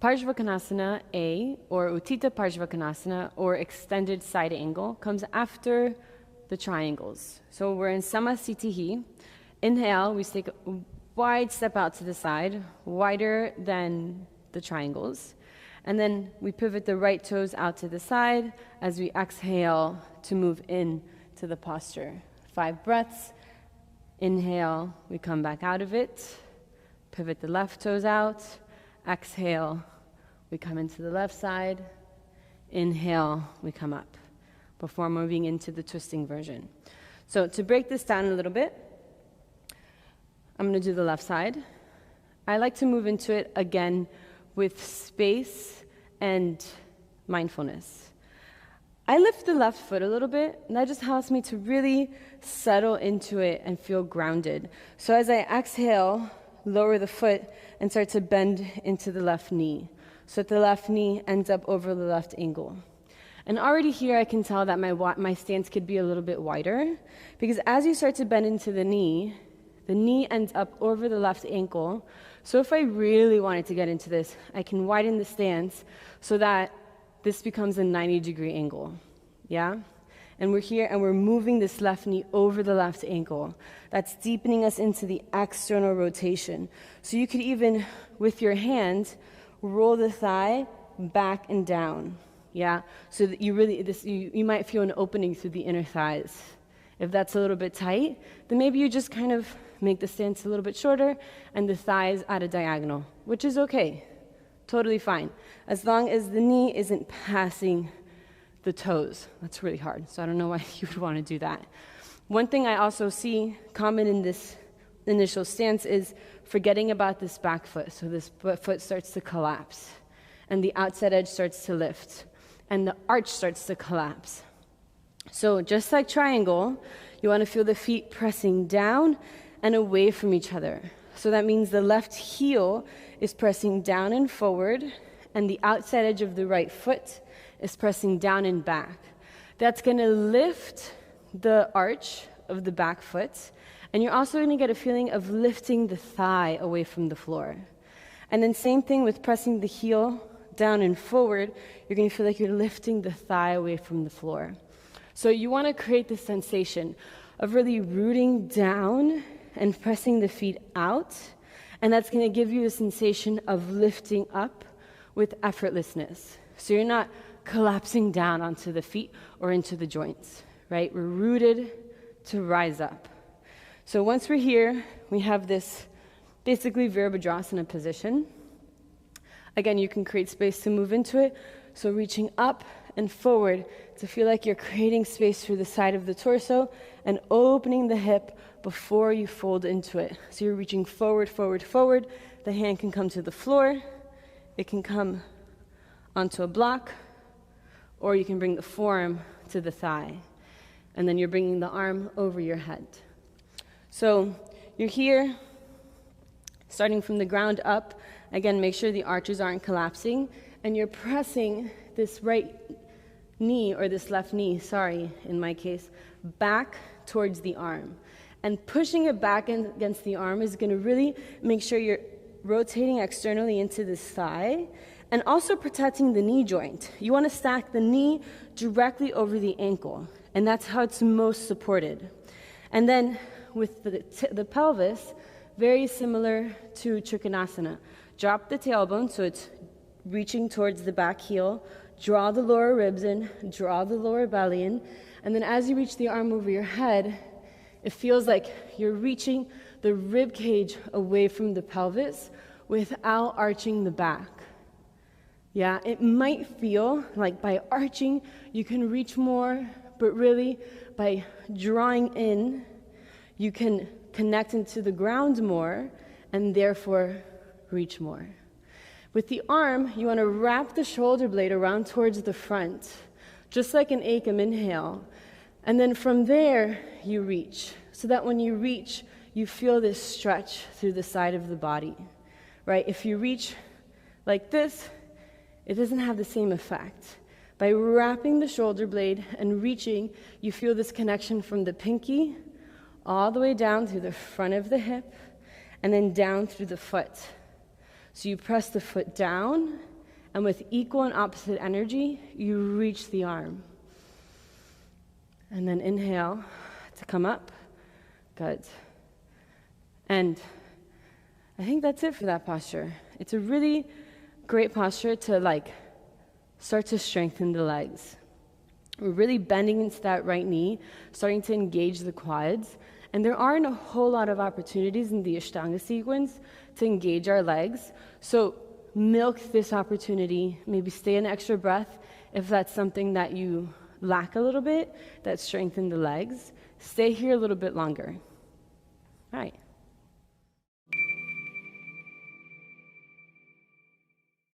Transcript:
Parsvakonasana A, or Uttita Parsvakonasana, or extended side angle, comes after the triangles. So we're in Samasthitihi. Inhale, we take a wide step out to the side, wider than the triangles. And then we pivot the right toes out to the side as we exhale to move in to the posture. 5 breaths. Inhale, we come back out of it. Pivot the left toes out. Exhale, we come into the left side. Inhale, we come up before moving into the twisting version. So to break this down a little bit, I'm going to do the left side. I like to move into it again with space and mindfulness. I lift the left foot a little bit, and that just helps me to really settle into it and feel grounded. So as I exhale, lower the foot and start to bend into the left knee, so that the left knee ends up over the left ankle. And already here I can tell that my stance could be a little bit wider, because as you start to bend into the knee ends up over the left ankle. So if I really wanted to get into this, I can widen the stance so that this becomes a 90-degree angle. Yeah? And we're here and we're moving this left knee over the left ankle. That's deepening us into the external rotation. So you could even, with your hand, roll the thigh back and down. Yeah? So that you might feel an opening through the inner thighs. If that's a little bit tight, then maybe you just kind of make the stance a little bit shorter and the thighs at a diagonal, which is okay. Totally fine. As long as the knee isn't passing the toes. That's really hard, so I don't know why you would want to do that. One thing I also see common in this initial stance is forgetting about this back foot. So this foot starts to collapse, and the outside edge starts to lift, and the arch starts to collapse. So just like triangle, you want to feel the feet pressing down and away from each other. So that means the left heel is pressing down and forward, and the outside edge of the right foot is pressing down and back. That's going to lift the arch of the back foot, and you're also going to get a feeling of lifting the thigh away from the floor. And then same thing with pressing the heel down and forward, you're going to feel like you're lifting the thigh away from the floor. So you want to create this sensation of really rooting down and pressing the feet out, and that's going to give you a sensation of lifting up with effortlessness. So you're not collapsing down onto the feet or into the joints, right? We're rooted to rise up. So once we're here, we have this basically Virabhadrasana position. Again, you can create space to move into it. So reaching up and forward to feel like you're creating space through the side of the torso and opening the hip before you fold into it. So you're reaching forward, forward, forward. The hand can come to the floor. It can come onto a block, or you can bring the forearm to the thigh. And then you're bringing the arm over your head. So you're here, starting from the ground up. Again, make sure the arches aren't collapsing. And you're pressing this right knee, or this left knee, sorry, in my case, back towards the arm. And pushing it back against the arm is going to really make sure you're rotating externally into this thigh, and also protecting the knee joint. You want to stack the knee directly over the ankle, and that's how it's most supported. And then with the pelvis, very similar to Trikonasana. Drop the tailbone, so it's reaching towards the back heel. Draw the lower ribs in, draw the lower belly in, and then as you reach the arm over your head, it feels like you're reaching the rib cage away from the pelvis without arching the back. Yeah, it might feel like by arching you can reach more, but really by drawing in, you can connect into the ground more and therefore reach more. With the arm, you want to wrap the shoulder blade around towards the front, just like an Ekam inhale. And then from there, you reach, so that when you reach, you feel this stretch through the side of the body, right? If you reach like this, it doesn't have the same effect. By wrapping the shoulder blade and reaching, you feel this connection from the pinky all the way down through the front of the hip and then down through the foot. So you press the foot down And with equal and opposite energy, you reach the arm. And then inhale to come up. Good. And I think that's it for that posture. It's a really great posture to start to strengthen the legs. We're really bending into that right knee, starting to engage the quads. And there aren't a whole lot of opportunities in the Ashtanga sequence to engage our legs. So milk this opportunity, maybe stay an extra breath if that's something that you lack a little bit, that strengthen the legs. Stay here a little bit longer. All right.